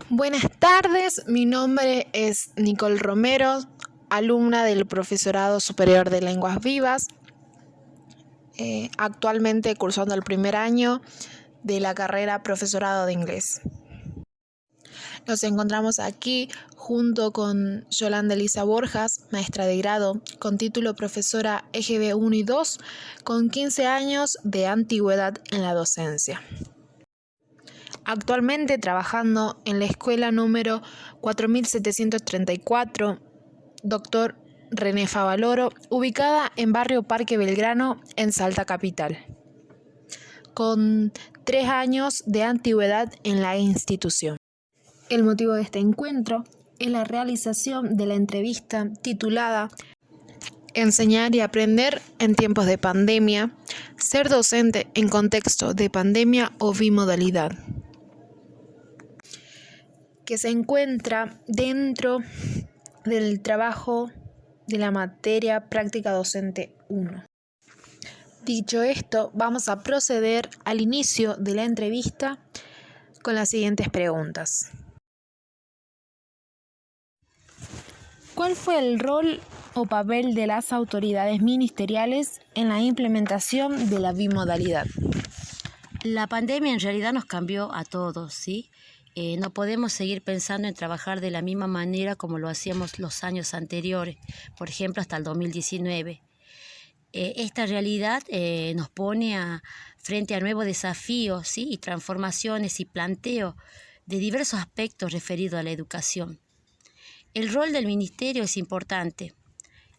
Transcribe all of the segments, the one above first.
Buenas tardes, mi nombre es Nicole Romero, alumna del Profesorado Superior de Lenguas Vivas, actualmente cursando el primer año de la carrera Profesorado de Inglés. Nos encontramos aquí junto con Yolanda Elisa Borjas, maestra de grado, con título profesora EGB 1 y 2, con 15 años de antigüedad en la docencia. Actualmente trabajando en la escuela número 4734, Dr. René Favaloro, ubicada en barrio Parque Belgrano, en Salta Capital, con 3 años de antigüedad en la institución. El motivo de este encuentro es la realización de la entrevista titulada Enseñar y aprender en tiempos de pandemia, ser docente en contexto de pandemia o bimodalidad, que se encuentra dentro del trabajo de la materia práctica docente 1. Dicho esto, vamos a proceder al inicio de la entrevista con las siguientes preguntas. ¿Cuál fue el rol o papel de las autoridades ministeriales en la implementación de la bimodalidad? La pandemia en realidad nos cambió a todos, ¿sí? No podemos seguir pensando en trabajar de la misma manera como lo hacíamos los años anteriores, por ejemplo, hasta el 2019. Esta realidad nos pone frente a nuevos desafíos, ¿sí? Y transformaciones y planteos de diversos aspectos referidos a la educación. El rol del ministerio es importante.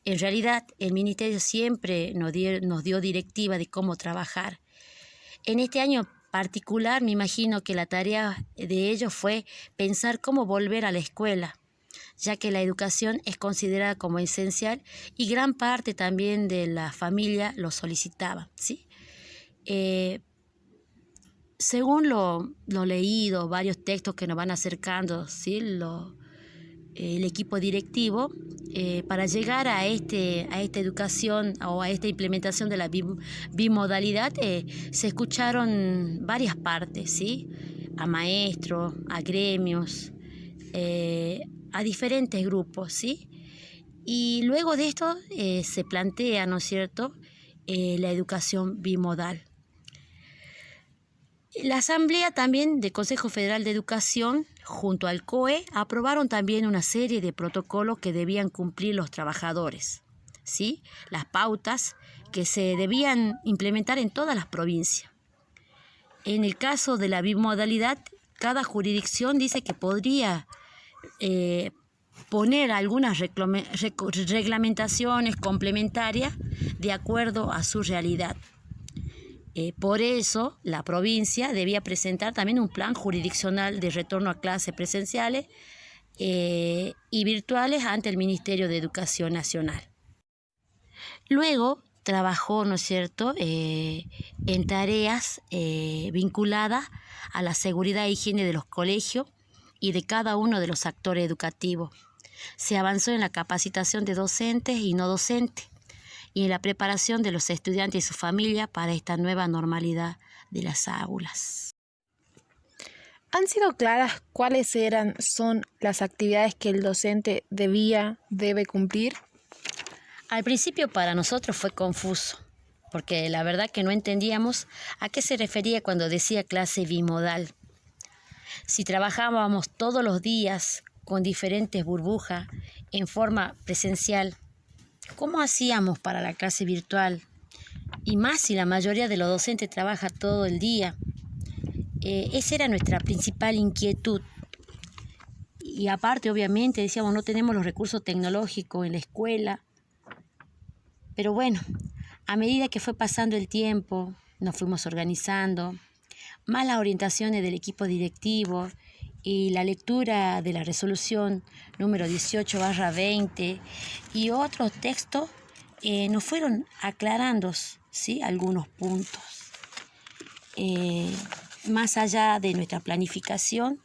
En realidad, el ministerio siempre nos dio directiva de cómo trabajar. En este año particular, me imagino que la tarea de ellos fue pensar cómo volver a la escuela, ya que la educación es considerada como esencial y gran parte también de la familia lo solicitaba, ¿sí? Según lo leído, varios textos que nos van acercando, ¿sí? El equipo directivo, para llegar a esta educación o a esta implementación de la bimodalidad, se escucharon varias partes, ¿sí? A maestros, a gremios, a diferentes grupos, ¿sí? Y luego de esto se plantea, ¿no es cierto?, la educación bimodal. La Asamblea también del Consejo Federal de Educación, junto al COE, aprobaron también una serie de protocolos que debían cumplir los trabajadores, ¿sí? Las pautas que se debían implementar en todas las provincias. En el caso de la bimodalidad, cada jurisdicción dice que podría poner algunas reglamentaciones complementarias de acuerdo a su realidad. Por eso, la provincia debía presentar también un plan jurisdiccional de retorno a clases presenciales y virtuales ante el Ministerio de Educación Nacional. Luego trabajó, ¿no es cierto?, en tareas vinculadas a la seguridad e higiene de los colegios y de cada uno de los actores educativos. Se avanzó en la capacitación de docentes y no docentes, y en la preparación de los estudiantes y su familia para esta nueva normalidad de las aulas. ¿Han sido claras cuáles son las actividades que el docente debe cumplir? Al principio para nosotros fue confuso, porque la verdad que no entendíamos a qué se refería cuando decía clase bimodal. Si trabajábamos todos los días con diferentes burbujas en forma presencial, ¿cómo hacíamos para la clase virtual? Y más si la mayoría de los docentes trabaja todo el día. Esa era nuestra principal inquietud. Y aparte, obviamente, decíamos, no tenemos los recursos tecnológicos en la escuela. Pero bueno, a medida que fue pasando el tiempo, nos fuimos organizando, más las orientaciones del equipo directivo y la lectura de la resolución número 18/20 y otros textos nos fueron aclarando, ¿sí?, algunos puntos. Más allá de nuestra planificación,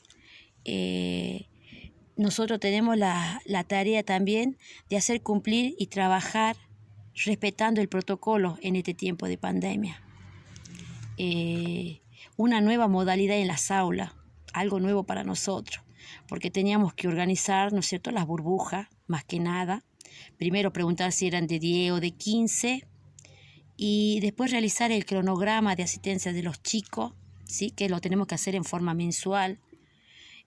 nosotros tenemos la tarea también de hacer cumplir y trabajar respetando el protocolo en este tiempo de pandemia. Una nueva modalidad en las aulas, algo nuevo para nosotros. porque teníamos que organizar, ¿no es cierto?, las burbujas, más que nada. Primero preguntar si eran de 10 o de 15 y después realizar el cronograma de asistencia de los chicos, ¿sí?, que lo tenemos que hacer en forma mensual.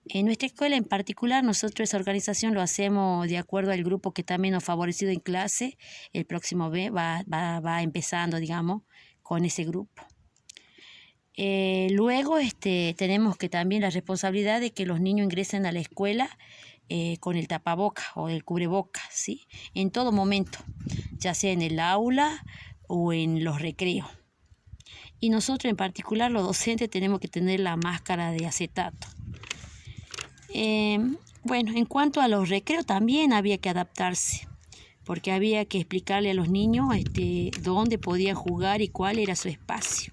En nuestra escuela en particular, nosotros esa organización lo hacemos de acuerdo al grupo que también nos ha favorecido en clase. El próximo mes va empezando, digamos, con ese grupo. Luego tenemos que también la responsabilidad de que los niños ingresen a la escuela con el tapaboca o el cubreboca, ¿sí?, en todo momento, ya sea en el aula o en los recreos. Y nosotros en particular, los docentes, tenemos que tener la máscara de acetato. Bueno, en cuanto a los recreos también había que adaptarse, porque había que explicarle a los niños dónde podían jugar y cuál era su espacio.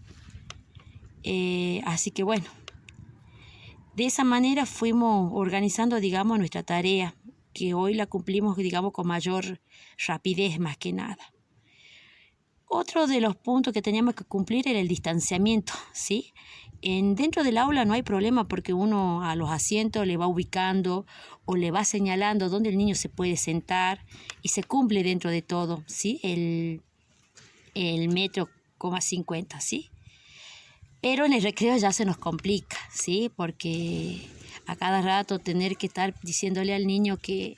Así que bueno, de esa manera fuimos organizando, digamos, nuestra tarea, que hoy la cumplimos, digamos, con mayor rapidez más que nada. Otro de los puntos que teníamos que cumplir era el distanciamiento, ¿sí? Dentro del aula no hay problema porque uno a los asientos le va ubicando o le va señalando dónde el niño se puede sentar y se cumple dentro de todo, ¿sí?, el 1,50 m, ¿sí? Pero en el recreo ya se nos complica, ¿sí?, porque a cada rato tener que estar diciéndole al niño que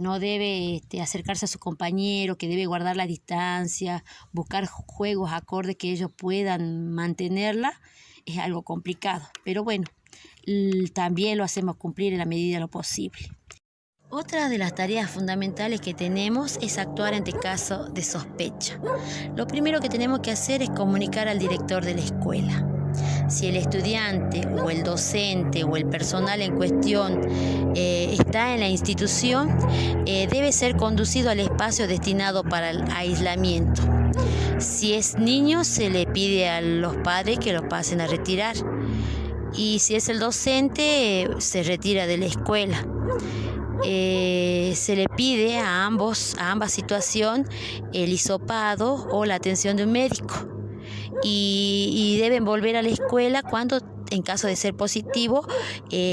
no debe acercarse a su compañero, que debe guardar la distancia, buscar juegos acordes que ellos puedan mantenerla, es algo complicado. Pero bueno, también lo hacemos cumplir en la medida de lo posible. Otra de las tareas fundamentales que tenemos es actuar ante caso de sospecha. Lo primero que tenemos que hacer es comunicar al director de la escuela. Si el estudiante o el docente o el personal en cuestión está en la institución, debe ser conducido al espacio destinado para el aislamiento. Si es niño, se le pide a los padres que lo pasen a retirar. Y si es el docente, se retira de la escuela. Se le pide a ambas situaciones el hisopado o la atención de un médico. Y deben volver a la escuela en caso de ser positivo,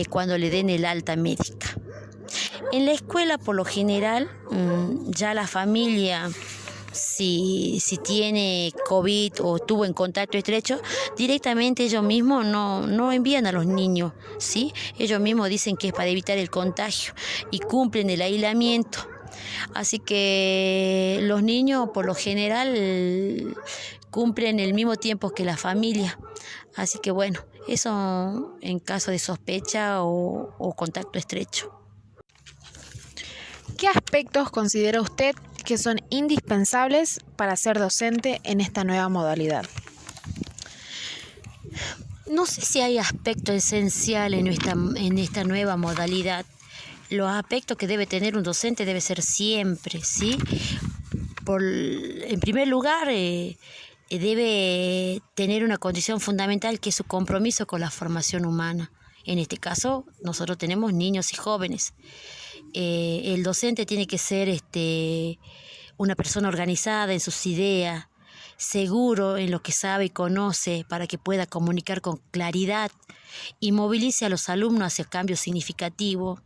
cuando le den el alta médica. En la escuela, por lo general, ya la familia, si tiene COVID o tuvo en contacto estrecho, directamente ellos mismos no envían a los niños, ¿sí? Ellos mismos dicen que es para evitar el contagio y cumplen el aislamiento. Así que los niños, por lo general, cumplen el mismo tiempo que la familia. Así que bueno, eso en caso de sospecha o contacto estrecho. ¿Qué aspectos considera usted que son indispensables para ser docente en esta nueva modalidad? No sé si hay aspectos esenciales en esta nueva modalidad. Los aspectos que debe tener un docente debe ser siempre, ¿sí? En primer lugar, debe tener una condición fundamental que es su compromiso con la formación humana. En este caso, nosotros tenemos niños y jóvenes. El docente tiene que ser una persona organizada en sus ideas, seguro en lo que sabe y conoce para que pueda comunicar con claridad y movilice a los alumnos hacia cambios significativos.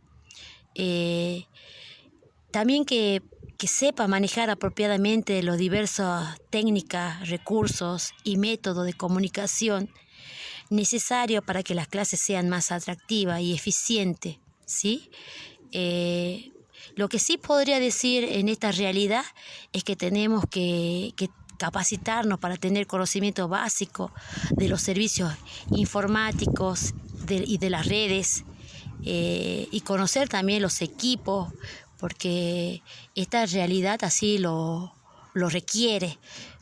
También que sepa manejar apropiadamente los diversas técnicas, recursos y métodos de comunicación necesarios para que las clases sean más atractivas y eficientes, ¿sí? Lo que sí podría decir en esta realidad es que tenemos que capacitarnos para tener conocimiento básico de los servicios informáticos y de las redes, y conocer también los equipos, porque esta realidad así lo requiere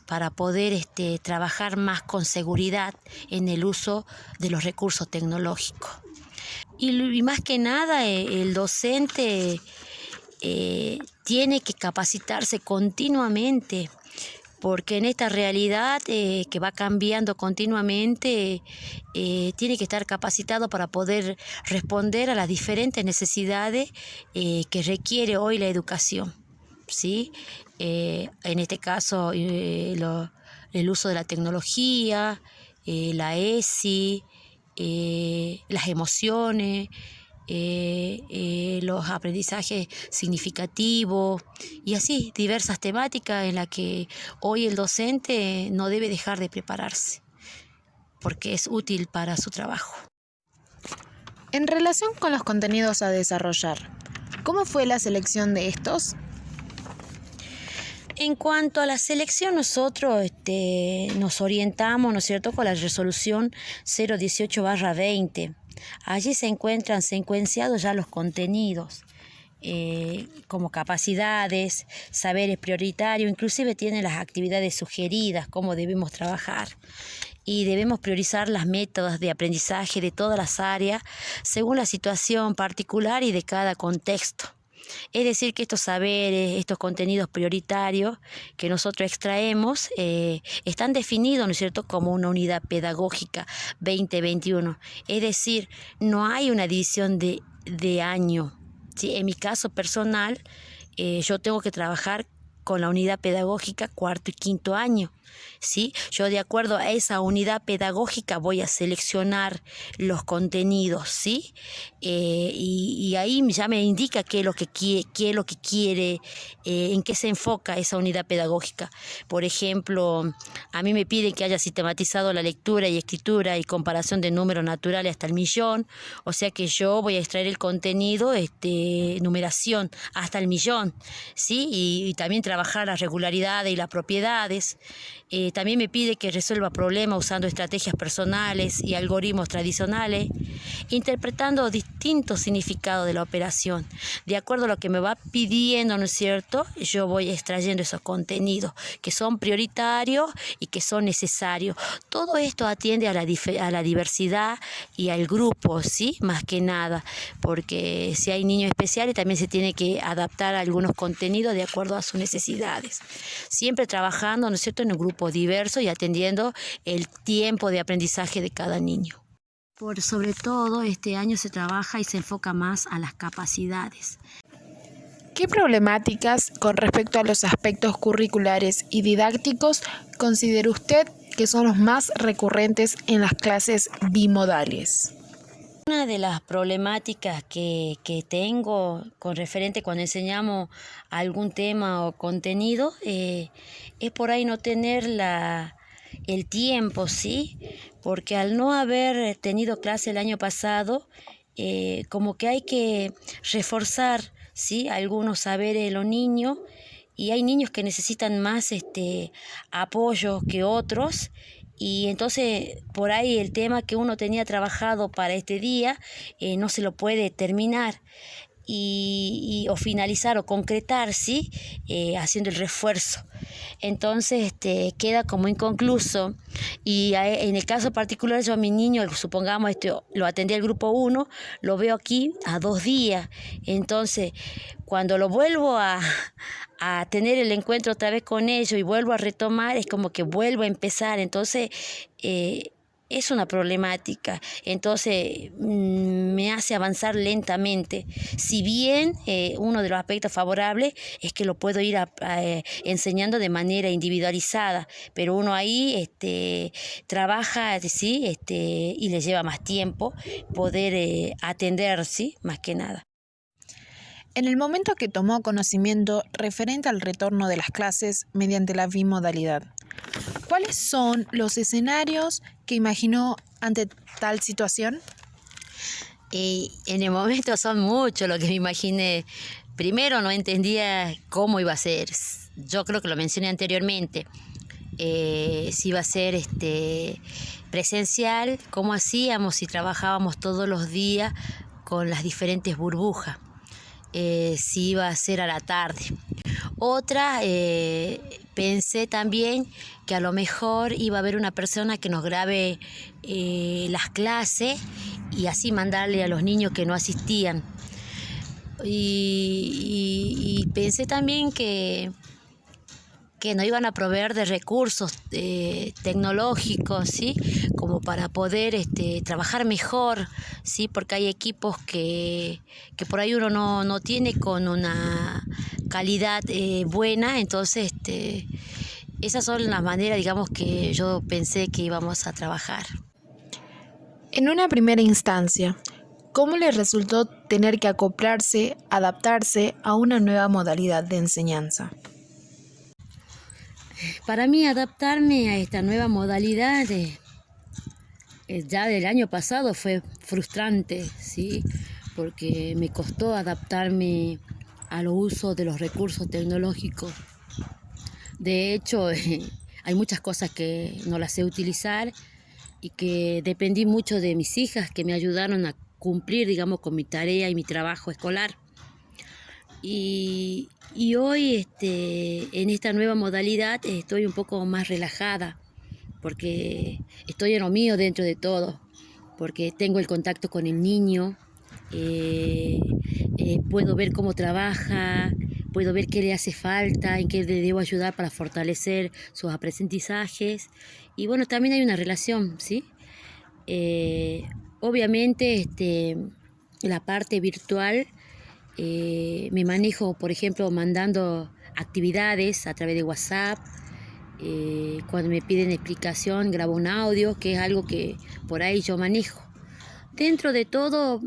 para poder trabajar más con seguridad en el uso de los recursos tecnológicos. Y más que nada, el docente tiene que capacitarse continuamente, porque en esta realidad que va cambiando continuamente, tiene que estar capacitado para poder responder a las diferentes necesidades que requiere hoy la educación, ¿sí? En este caso, el uso de la tecnología, la ESI, las emociones, los aprendizajes significativos y así diversas temáticas en las que hoy el docente no debe dejar de prepararse porque es útil para su trabajo. En relación con los contenidos a desarrollar, ¿cómo fue la selección de estos? En cuanto a la selección, nosotros nos orientamos, ¿no es cierto?, con la resolución 018/20. Allí se encuentran secuenciados ya los contenidos, como capacidades, saberes prioritarios, inclusive tienen las actividades sugeridas, cómo debemos trabajar. Y debemos priorizar las métodos de aprendizaje de todas las áreas según la situación particular y de cada contexto. Es decir, que estos saberes, estos contenidos prioritarios que nosotros extraemos están definidos, ¿no es cierto?, como una unidad pedagógica 2021. Es decir, no hay una división de año, ¿sí? En mi caso personal, yo tengo que trabajar con la unidad pedagógica cuarto y quinto año, ¿sí? Yo de acuerdo a esa unidad pedagógica voy a seleccionar los contenidos, ¿sí? Y ahí ya me indica qué es lo que quiere, en qué se enfoca esa unidad pedagógica. Por ejemplo, a mí me piden que haya sistematizado la lectura y escritura y comparación de números naturales hasta el millón, o sea que yo voy a extraer el contenido, numeración hasta el millón, ¿sí? Y también trabajar las regularidades y las propiedades. También me pide que resuelva problemas usando estrategias personales y algoritmos tradicionales, interpretando distintos significados de la operación. De acuerdo a lo que me va pidiendo, ¿no es cierto?, yo voy extrayendo esos contenidos que son prioritarios y que son necesarios. Todo esto atiende a la diversidad y al grupo, ¿sí? Más que nada, porque si hay niños especiales también se tiene que adaptar a algunos contenidos de acuerdo a sus necesidades. Siempre trabajando, ¿no es cierto?, en un grupo diverso y atendiendo el tiempo de aprendizaje de cada niño. Por sobre todo, este año se trabaja y se enfoca más a las capacidades. ¿Qué problemáticas con respecto a los aspectos curriculares y didácticos considera usted que son los más recurrentes en las clases bimodales? Una de las problemáticas que tengo con referente cuando enseñamos algún tema o contenido es por ahí no tener el tiempo, ¿sí? Porque al no haber tenido clase el año pasado, como que hay que reforzar, ¿sí?, algunos saberes de los niños, y hay niños que necesitan más apoyo que otros. Y entonces por ahí el tema que uno tenía trabajado para este día no se lo puede terminar o finalizar o concretar, ¿sí? Haciendo el refuerzo. Entonces queda como inconcluso. Y en el caso particular, yo a mi niño, supongamos, lo atendí al grupo 1, lo veo aquí a 2 días. Entonces, cuando lo vuelvo a tener el encuentro otra vez con ellos y vuelvo a retomar, es como que vuelvo a empezar. Entonces, es una problemática. Entonces, me hace avanzar lentamente. Si bien uno de los aspectos favorables es que lo puedo ir enseñando de manera individualizada, pero uno ahí trabaja, ¿sí?, y le lleva más tiempo poder atender, ¿sí?, más que nada. En el momento que tomó conocimiento referente al retorno de las clases mediante la bimodalidad, ¿cuáles son los escenarios que imaginó ante tal situación? En el momento son muchos lo que me imaginé. Primero no entendía cómo iba a ser. Yo creo que lo mencioné anteriormente. Si iba a ser presencial, cómo hacíamos si trabajábamos todos los días con las diferentes burbujas. Si iba a ser a la tarde. Otra, pensé también que a lo mejor iba a haber una persona que nos grabe las clases y así mandarle a los niños que no asistían. Y pensé también que nos iban a proveer de recursos tecnológicos, ¿sí?, como para poder trabajar mejor, ¿sí?, porque hay equipos que por ahí uno no tiene con una calidad buena. Entonces esas son las maneras, digamos, que yo pensé que íbamos a trabajar. En una primera instancia, ¿Cómo les resultó tener que acoplarse, adaptarse a una nueva modalidad de enseñanza? Para mí adaptarme a esta nueva modalidad ya del año pasado fue frustrante, ¿sí? Porque me costó adaptarme al uso de los recursos tecnológicos. De hecho, hay muchas cosas que no las sé utilizar y que dependí mucho de mis hijas que me ayudaron a cumplir, digamos, con mi tarea y mi trabajo escolar. Y hoy, en esta nueva modalidad, estoy un poco más relajada porque estoy en lo mío dentro de todo, porque tengo el contacto con el niño, eh, puedo ver cómo trabaja, puedo ver qué le hace falta, en qué le debo ayudar para fortalecer sus aprendizajes. Y bueno, también hay una relación, ¿sí? Eh, Obviamente, la parte virtual, me manejo, por ejemplo, mandando actividades a través de WhatsApp. Cuando me piden explicación, grabo un audio, que es algo que por ahí yo manejo. Dentro de todo,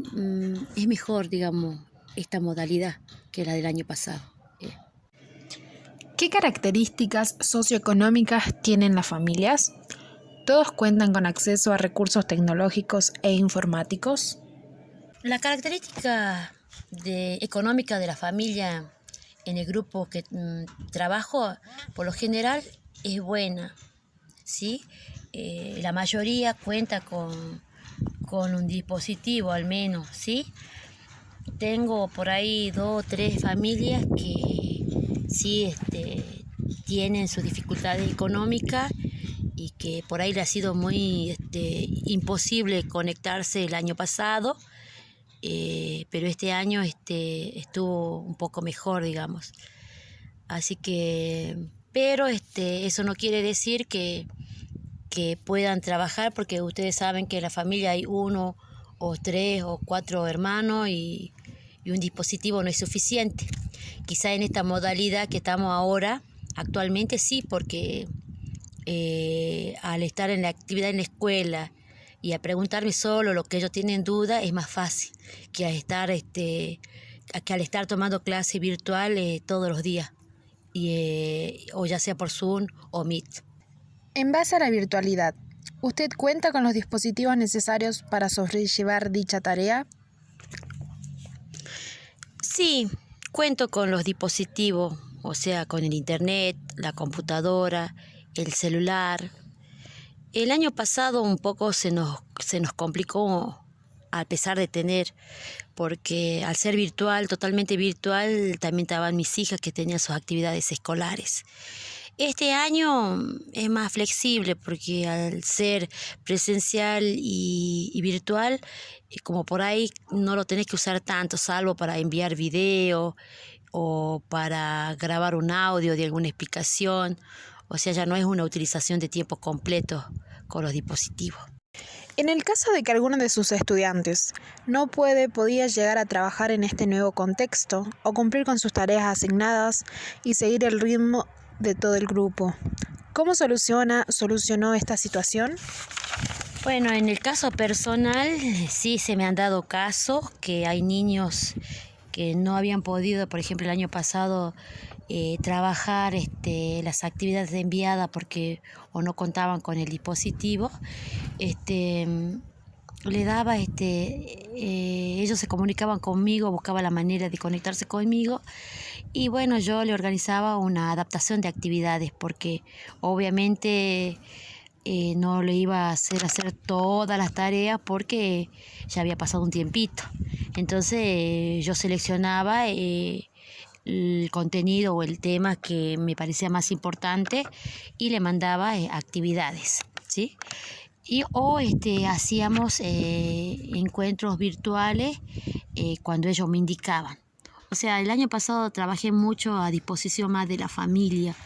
es mejor, digamos, esta modalidad que la del año pasado. ¿Qué características socioeconómicas tienen las familias? ¿Todos cuentan con acceso a recursos tecnológicos e informáticos? La característica económica de la familia en el grupo que trabajo, por lo general, es buena, ¿sí? La mayoría cuenta con un dispositivo al menos, ¿sí? Tengo por ahí 2 o 3 familias que sí tienen sus dificultades económicas y que por ahí le ha sido muy imposible conectarse el año pasado, pero este año estuvo un poco mejor, digamos. Así que, pero eso no quiere decir que puedan trabajar, porque ustedes saben que en la familia hay 1 o 3 o 4 hermanos y un dispositivo no es suficiente. Quizá en esta modalidad que estamos ahora, actualmente sí, porque al estar en la actividad en la escuela y a preguntarme solo lo que ellos tienen duda, es más fácil que al estar tomando clase virtual todos los días, o ya sea por Zoom o Meet. En base a la virtualidad, ¿usted cuenta con los dispositivos necesarios para sobrellevar dicha tarea? Sí, cuento con los dispositivos, o sea, con el internet, la computadora, el celular. El año pasado un poco se nos complicó, a pesar de tener, porque al ser virtual, totalmente virtual, también estaban mis hijas que tenían sus actividades escolares. Este año es más flexible porque al ser presencial y virtual, como por ahí no lo tenés que usar tanto, salvo para enviar video o para grabar un audio de alguna explicación. O sea, ya no es una utilización de tiempo completo con los dispositivos. En el caso de que alguno de sus estudiantes no podía llegar a trabajar en este nuevo contexto o cumplir con sus tareas asignadas y seguir el ritmo de todo el grupo, ¿cómo solucionó esta situación? Bueno, en el caso personal, sí se me han dado casos que hay niños que no habían podido, por ejemplo, el año pasado, trabajar las actividades enviadas porque o no contaban con el dispositivo. Le daba, ellos se comunicaban conmigo, buscaban la manera de conectarse conmigo y bueno, yo le organizaba una adaptación de actividades porque obviamente no le iba a hacer todas las tareas porque ya había pasado un tiempito. Entonces yo seleccionaba el contenido o el tema que me parecía más importante y le mandaba actividades, ¿sí? O hacíamos encuentros virtuales cuando ellos me indicaban. O sea, el año pasado trabajé mucho a disposición más de la familia.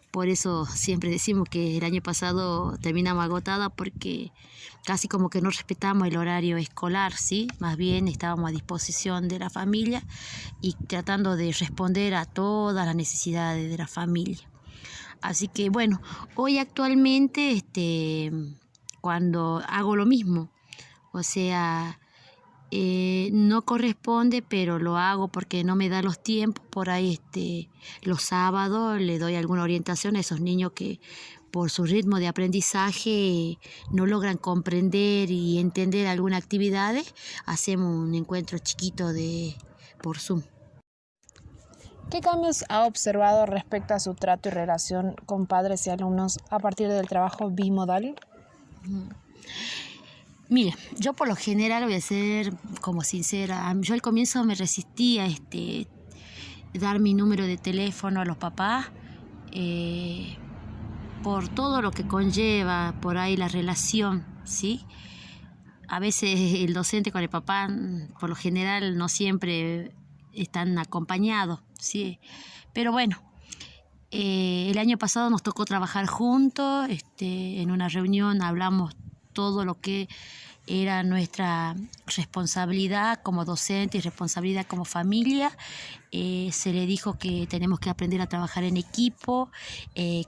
Por eso siempre decimos que el año pasado terminamos agotada porque casi como que no respetamos el horario escolar, ¿sí? Más bien estábamos a disposición de la familia y tratando de responder a todas las necesidades de la familia. Así que bueno, hoy actualmente cuando hago lo mismo, o sea, No corresponde, pero lo hago porque no me da los tiempos. Por ahí los sábados le doy alguna orientación a esos niños que por su ritmo de aprendizaje no logran comprender y entender algunas actividades. Hacemos un encuentro chiquito por Zoom. ¿Qué cambios ha observado respecto a su trato y relación con padres y alumnos a partir del trabajo bimodal? Mira, yo por lo general voy a ser como sincera. Yo al comienzo me resistía dar mi número de teléfono a los papás por todo lo que conlleva por ahí la relación, ¿sí? A veces el docente con el papá, por lo general, no siempre están acompañados, ¿sí? Pero bueno, el año pasado nos tocó trabajar juntos, en una reunión hablamos todo lo que era nuestra responsabilidad como docente y responsabilidad como familia. Se le dijo que tenemos que aprender a trabajar en equipo,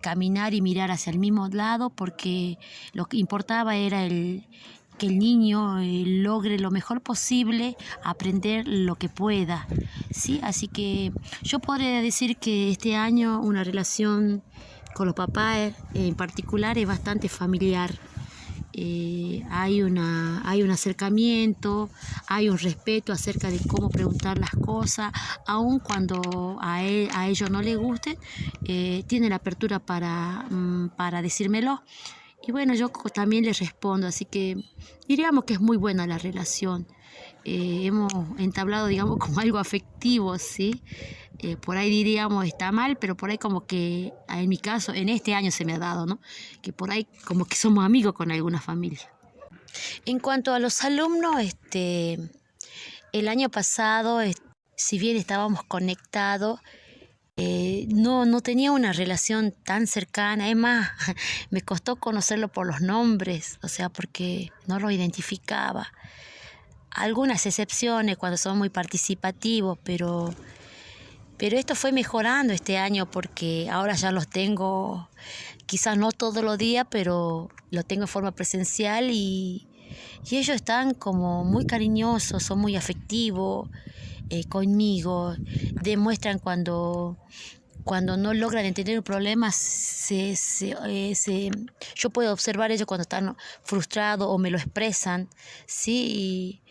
caminar y mirar hacia el mismo lado, porque lo que importaba era que el niño logre lo mejor posible aprender lo que pueda, ¿sí? Así que yo podría decir que este año una relación con los papás en particular es bastante familiar. Hay un acercamiento, hay un respeto acerca de cómo preguntar las cosas, aun cuando a ellos no les guste, tienen la apertura para decírmelo. Y bueno, yo también les respondo, así que diríamos que es muy buena la relación. Hemos entablado, digamos, como algo afectivo, ¿sí? Por ahí diríamos está mal, pero por ahí como que, en mi caso, en este año se me ha dado, ¿no? Que por ahí como que somos amigos con alguna familia. En cuanto a los alumnos, el año pasado, si bien estábamos conectados, no tenía una relación tan cercana. Es más, me costó conocerlo por los nombres, o sea, porque no los identificaba. Algunas excepciones cuando son muy participativos, pero esto fue mejorando este año porque ahora ya los tengo, quizás no todos los días, pero los tengo en forma presencial y ellos están como muy cariñosos, son muy afectivos conmigo, demuestran cuando no logran entender un problema, yo puedo observar ellos cuando están frustrados o me lo expresan, ¿sí?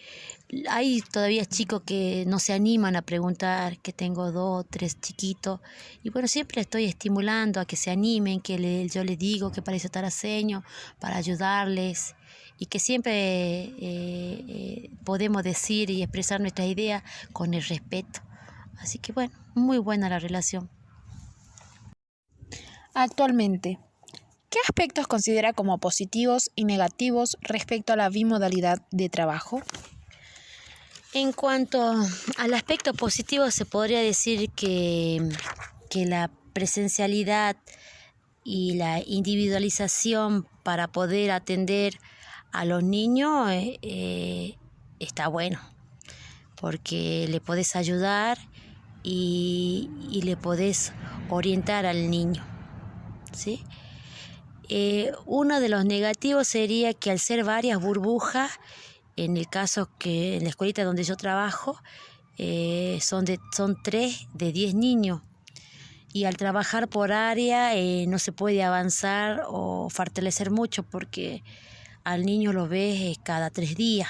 Y hay todavía chicos que no se animan a preguntar, que tengo 2, 3 chiquitos, y bueno, siempre estoy estimulando a que se animen, yo les digo que para eso está la seño, para ayudarles, y que siempre podemos decir y expresar nuestras ideas con el respeto. Así que bueno, muy buena la relación. Actualmente, ¿qué aspectos considera como positivos y negativos respecto a la bimodalidad de trabajo? En cuanto al aspecto positivo, se podría decir que la presencialidad y la individualización para poder atender a los niños está bueno, porque le podés ayudar y le podés orientar al niño, ¿sí? Uno de los negativos sería que al ser varias burbujas, en el caso que en la escuelita donde yo trabajo, son 3 de 10 niños. Y al trabajar por área no se puede avanzar o fortalecer mucho porque al niño lo ves cada 3 días.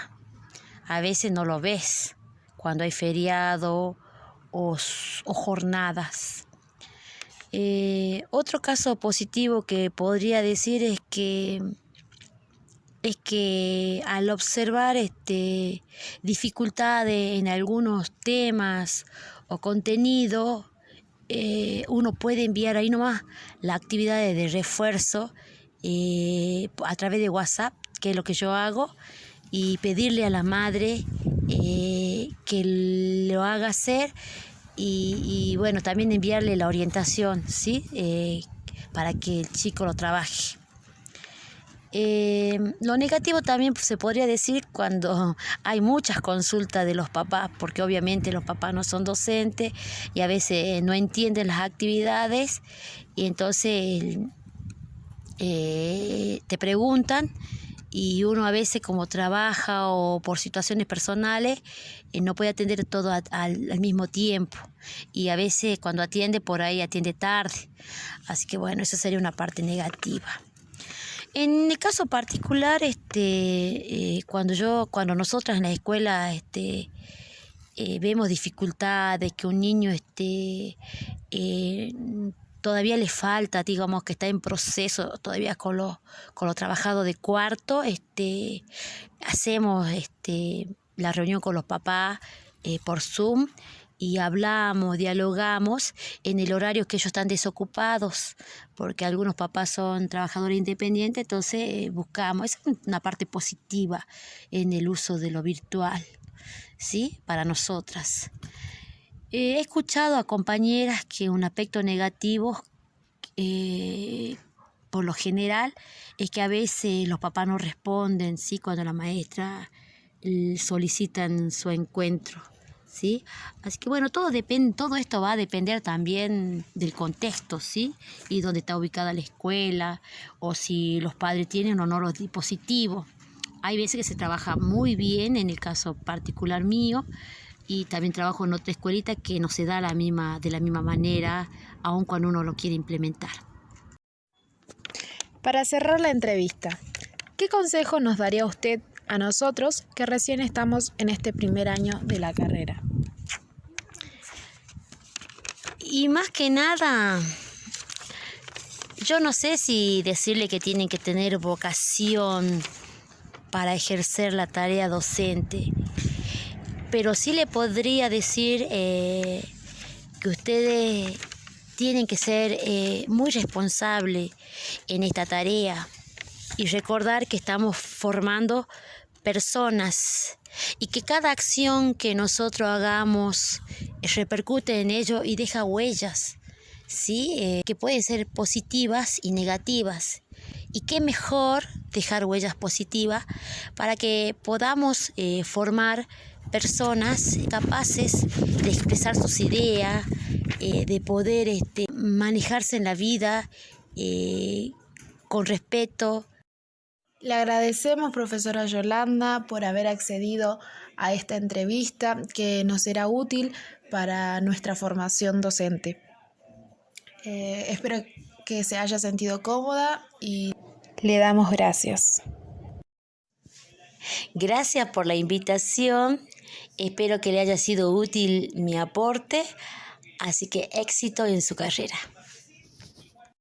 A veces no lo ves cuando hay feriado o jornadas. Otro caso positivo que podría decir es que al observar dificultades en algunos temas o contenidos, uno puede enviar ahí nomás las actividades de refuerzo a través de WhatsApp, que es lo que yo hago, y pedirle a la madre que lo haga hacer y bueno, también enviarle la orientación, ¿sí? Para que el chico lo trabaje. Lo negativo también se podría decir cuando hay muchas consultas de los papás, porque obviamente los papás no son docentes y a veces no entienden las actividades y entonces te preguntan y uno a veces como trabaja o por situaciones personales no puede atender todo al mismo tiempo, y a veces cuando atiende por ahí atiende tarde, así que bueno, esa sería una parte negativa. En el caso particular, cuando nosotras en la escuela vemos dificultades, que un niño todavía le falta, digamos que está en proceso todavía con lo trabajado de cuarto, hacemos la reunión con los papás por Zoom, y hablamos, dialogamos en el horario que ellos están desocupados, porque algunos papás son trabajadores independientes, entonces buscamos, esa es una parte positiva en el uso de lo virtual, ¿sí? Para nosotras. He escuchado a compañeras que un aspecto negativo, por lo general, es que a veces los papás no responden, ¿sí? Cuando la maestra solicitan su encuentro, ¿sí? Así que bueno, todo esto va a depender también del contexto, ¿sí? Y dónde está ubicada la escuela, o si los padres tienen o no los dispositivos. Hay veces que se trabaja muy bien, en el caso particular mío, y también trabajo en otra escuelita que no se da de la misma manera, aun cuando uno lo quiere implementar. Para cerrar la entrevista, ¿qué consejo nos daría usted a nosotros que recién estamos en este primer año de la carrera? Y más que nada, yo no sé si decirle que tienen que tener vocación para ejercer la tarea docente, pero sí le podría decir que ustedes tienen que ser muy responsables en esta tarea y recordar que estamos formando personas y que cada acción que nosotros hagamos repercute en ello y deja huellas, ¿sí? Que pueden ser positivas y negativas. Y qué mejor dejar huellas positivas para que podamos formar personas capaces de expresar sus ideas, de poder manejarse en la vida con respeto. Le agradecemos, profesora Yolanda, por haber accedido a esta entrevista que nos será útil para nuestra formación docente. Espero que se haya sentido cómoda y le damos gracias. Gracias por la invitación. Espero que le haya sido útil mi aporte. Así que éxito en su carrera.